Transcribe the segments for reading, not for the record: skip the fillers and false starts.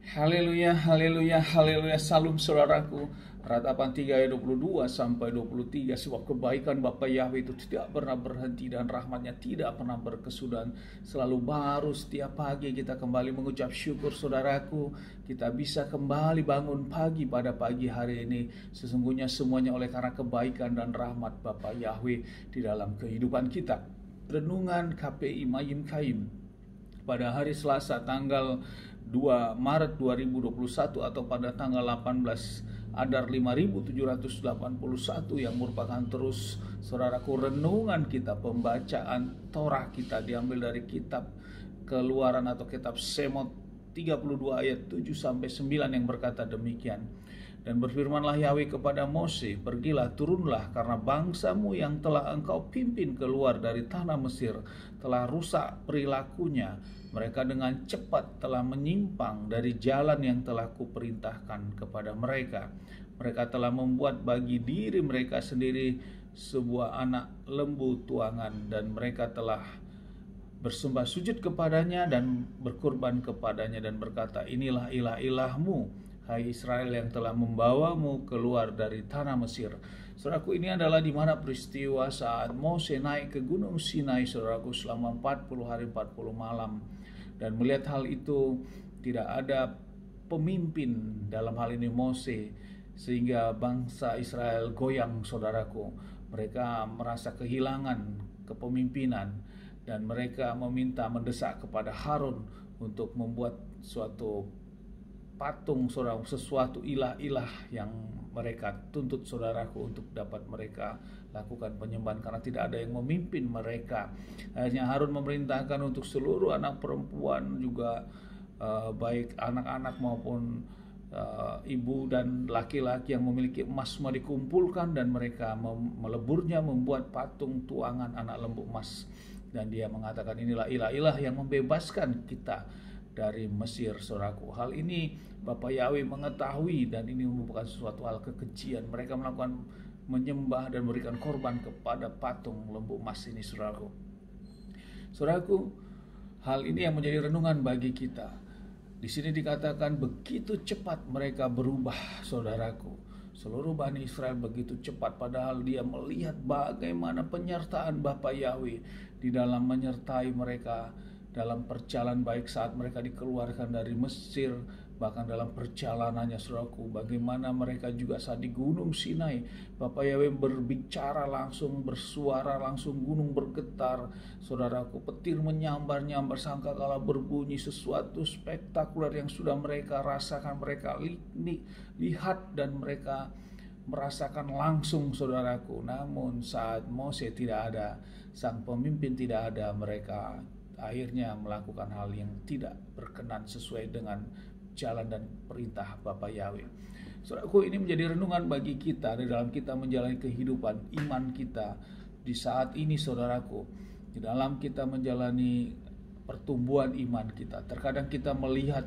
Haleluya, haleluya, haleluya. Salam saudaraku. Ratapan 3 ayat 22 sampai 23. Sebab kebaikan Bapa Yahweh itu tidak pernah berhenti dan rahmatnya tidak pernah berkesudahan. Selalu baru setiap pagi kita kembali mengucap syukur saudaraku. Kita bisa kembali bangun pagi pada pagi hari ini. Sesungguhnya semuanya oleh karena kebaikan dan rahmat Bapa Yahweh di dalam kehidupan kita. Renungan KPI Mayim Kaim pada hari Selasa tanggal 2 Maret 2021 atau pada tanggal 18 Adar 5781 yang merupakan terus saudaraku renungan kita, pembacaan Torah kita diambil dari kitab Keluaran atau kitab Semot 32 ayat 7 sampai 9 yang berkata demikian. Dan berfirmanlah Yahweh kepada Mose, pergilah, turunlah, karena bangsamu yang telah engkau pimpin keluar dari tanah Mesir telah rusak perilakunya. Mereka dengan cepat telah menyimpang dari jalan yang telah kuperintahkan kepada mereka. Mereka telah membuat bagi diri mereka sendiri sebuah anak lembu tuangan, dan mereka telah bersembah sujud kepadanya dan berkurban kepadanya dan berkata, inilah ilah-ilahmu, hai Israel, yang telah membawamu keluar dari tanah Mesir. Saudaraku, ini adalah di mana peristiwa saat Mose naik ke Gunung Sinai, saudaraku, selama 40 hari 40 malam. Dan melihat hal itu, tidak ada pemimpin, dalam hal ini Mose, sehingga bangsa Israel goyang, saudaraku. Mereka merasa kehilangan kepemimpinan dan mereka mendesak kepada Harun untuk membuat suatu patung, saudara, sesuatu ilah-ilah yang mereka tuntut, saudaraku, untuk dapat mereka lakukan penyembahan karena tidak ada yang memimpin mereka. Akhirnya Harun memerintahkan untuk seluruh anak perempuan juga, baik anak-anak maupun ibu dan laki-laki yang memiliki emas semua dikumpulkan, dan mereka meleburnya membuat patung tuangan anak lembu emas. Dan dia mengatakan, inilah ilah-ilah yang membebaskan kita dari Mesir, saudaraku. Hal ini Bapak Yahweh mengetahui, dan ini merupakan sesuatu hal kekejian. Mereka melakukan menyembah dan memberikan korban kepada patung lembu emas ini, saudaraku. Saudaraku, hal ini yang menjadi renungan bagi kita. Di sini dikatakan begitu cepat mereka berubah, saudaraku. Seluruh Bani Israel begitu cepat, padahal dia melihat bagaimana penyertaan Bapa Yahweh di dalam menyertai mereka dalam perjalanan, baik saat mereka dikeluarkan dari Mesir, bahkan dalam perjalanannya, saudaraku, bagaimana mereka juga saat di Gunung Sinai, Bapak Yahweh berbicara langsung, bersuara langsung, gunung bergetar, saudaraku, petir menyambar-nyambar, sangkakala berbunyi, sesuatu spektakuler yang sudah mereka rasakan, mereka lihat dan mereka merasakan langsung, saudaraku. Namun saat Mose tidak ada, sang pemimpin tidak ada, mereka akhirnya melakukan hal yang tidak berkenan sesuai dengan jalan dan perintah Bapa Yahweh. Saudaraku, ini menjadi renungan bagi kita di dalam kita menjalani kehidupan iman kita di saat ini, saudaraku. Di dalam kita menjalani pertumbuhan iman kita, terkadang kita melihat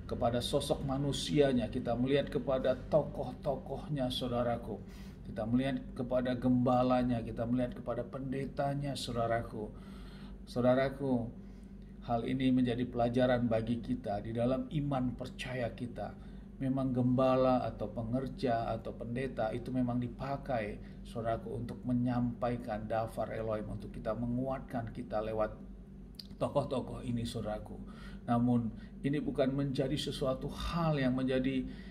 kepada sosok manusianya, kita melihat kepada tokoh-tokohnya, saudaraku. Kita melihat kepada gembalanya, kita melihat kepada pendetanya, saudaraku. Saudaraku, hal ini menjadi pelajaran bagi kita di dalam iman percaya kita. Memang gembala atau pengerja atau pendeta itu memang dipakai, saudaraku, untuk menyampaikan dafar Elohim, untuk kita menguatkan kita lewat tokoh-tokoh ini, saudaraku. Namun ini bukan menjadi sesuatu hal yang menjadi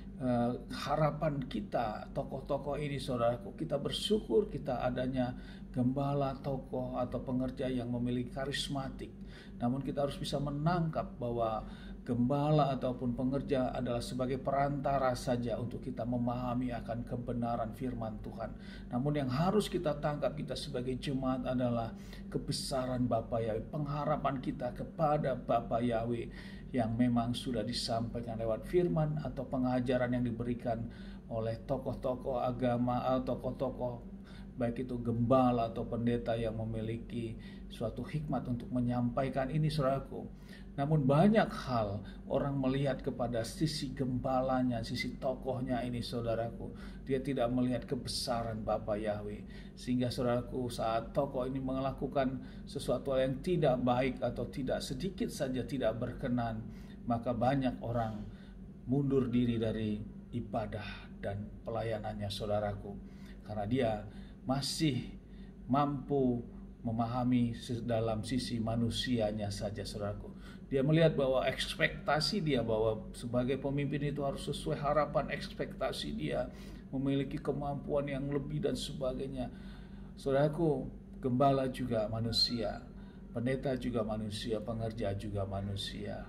harapan kita, tokoh-tokoh ini, saudaraku. Kita bersyukur kita adanya gembala, tokoh atau pengerja yang memiliki karismatik. Namun kita harus bisa menangkap bahwa gembala ataupun pengerja adalah sebagai perantara saja untuk kita memahami akan kebenaran firman Tuhan. Namun yang harus kita tangkap kita sebagai jemaat adalah kebesaran Bapa Yahweh, pengharapan kita kepada Bapa Yahweh yang memang sudah disampaikan lewat firman atau pengajaran yang diberikan oleh tokoh-tokoh agama atau tokoh-tokoh, baik itu gembala atau pendeta yang memiliki suatu hikmat untuk menyampaikan ini, saudaraku. Namun banyak hal orang melihat kepada sisi gembalanya, sisi tokohnya ini, saudaraku. Dia tidak melihat kebesaran Bapa Yahweh. Sehingga, saudaraku, saat tokoh ini melakukan sesuatu yang tidak baik atau tidak sedikit saja tidak berkenan, maka banyak orang mundur diri dari ibadah dan pelayanannya saudaraku, karena dia masih mampu memahami dalam sisi manusianya saja saudaraku. Dia melihat bahwa ekspektasi dia bahwa sebagai pemimpin itu harus sesuai harapan ekspektasi dia, memiliki kemampuan yang lebih dan sebagainya. Saudaraku, gembala juga manusia, pendeta juga manusia, pengerja juga manusia.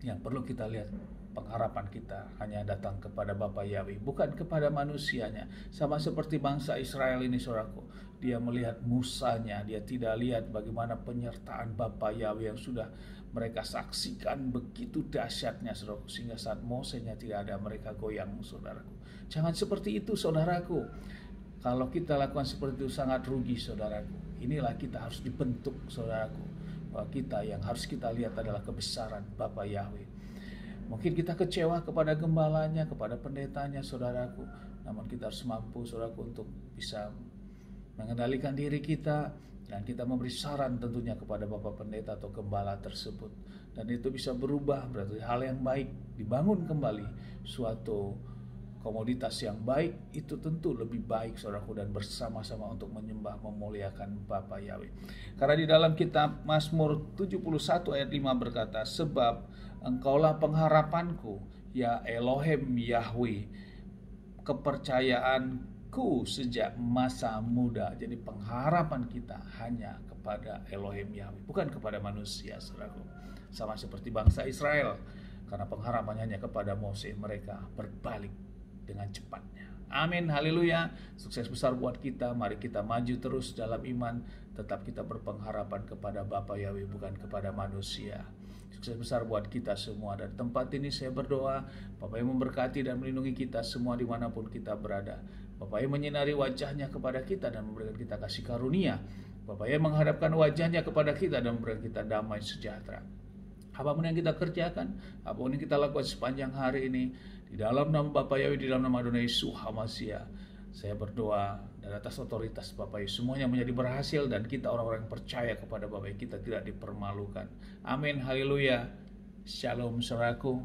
Yang perlu kita lihat, pengharapan kita hanya datang kepada Bapa Yahweh, bukan kepada manusianya. Sama seperti bangsa Israel ini saudaraku, dia melihat Musanya, dia tidak lihat bagaimana penyertaan Bapa Yahweh yang sudah mereka saksikan begitu dahsyatnya saudaraku, sehingga saat Mosenya tidak ada mereka goyang saudaraku. Jangan seperti itu saudaraku. Kalau kita lakukan seperti itu sangat rugi saudaraku. Inilah kita harus dibentuk saudaraku, bahwa kita yang harus kita lihat adalah kebesaran Bapa Yahweh. Mungkin kita kecewa kepada gembalanya, kepada pendetanya saudaraku, namun kita harus mampu saudaraku untuk bisa mengendalikan diri kita, dan kita memberi saran tentunya kepada Bapak Pendeta atau Gembala tersebut. Dan itu bisa berubah, berarti hal yang baik, dibangun kembali suatu komoditas yang baik, itu tentu lebih baik saudaraku, dan bersama-sama untuk menyembah, memuliakan Bapa Yahweh. Karena di dalam kitab Mazmur 71 ayat 5 berkata, sebab Engkaulah pengharapanku, ya Elohim Yahweh, kepercayaanku sejak masa muda. Jadi pengharapan kita hanya kepada Elohim Yahweh, bukan kepada manusia saudaraku. Sama seperti bangsa Israel, karena pengharapannya hanya kepada Mose, mereka berbalik dengan cepatnya. Amin, haleluya. Sukses besar buat kita. Mari kita maju terus dalam iman, tetap kita berpengharapan kepada Bapa Yahweh, bukan kepada manusia. Sukses besar buat kita semua. Dan tempat ini saya berdoa, Bapa yang memberkati dan melindungi kita semua dimanapun kita berada. Bapa yang menyinari wajahnya kepada kita dan memberikan kita kasih karunia. Bapa yang menghadapkan wajahnya kepada kita dan memberikan kita damai sejahtera. Apapun yang kita kerjakan, apapun yang kita lakukan sepanjang hari ini, di dalam nama Bapa Yahweh, di dalam nama Adonai Yesus HaMashiach, saya berdoa dan atas otoritas Bapa Yesus semuanya menjadi berhasil, dan kita orang-orang yang percaya kepada Bapa Yesus, kita tidak dipermalukan. Amin, haleluya. Shalom saudaraku.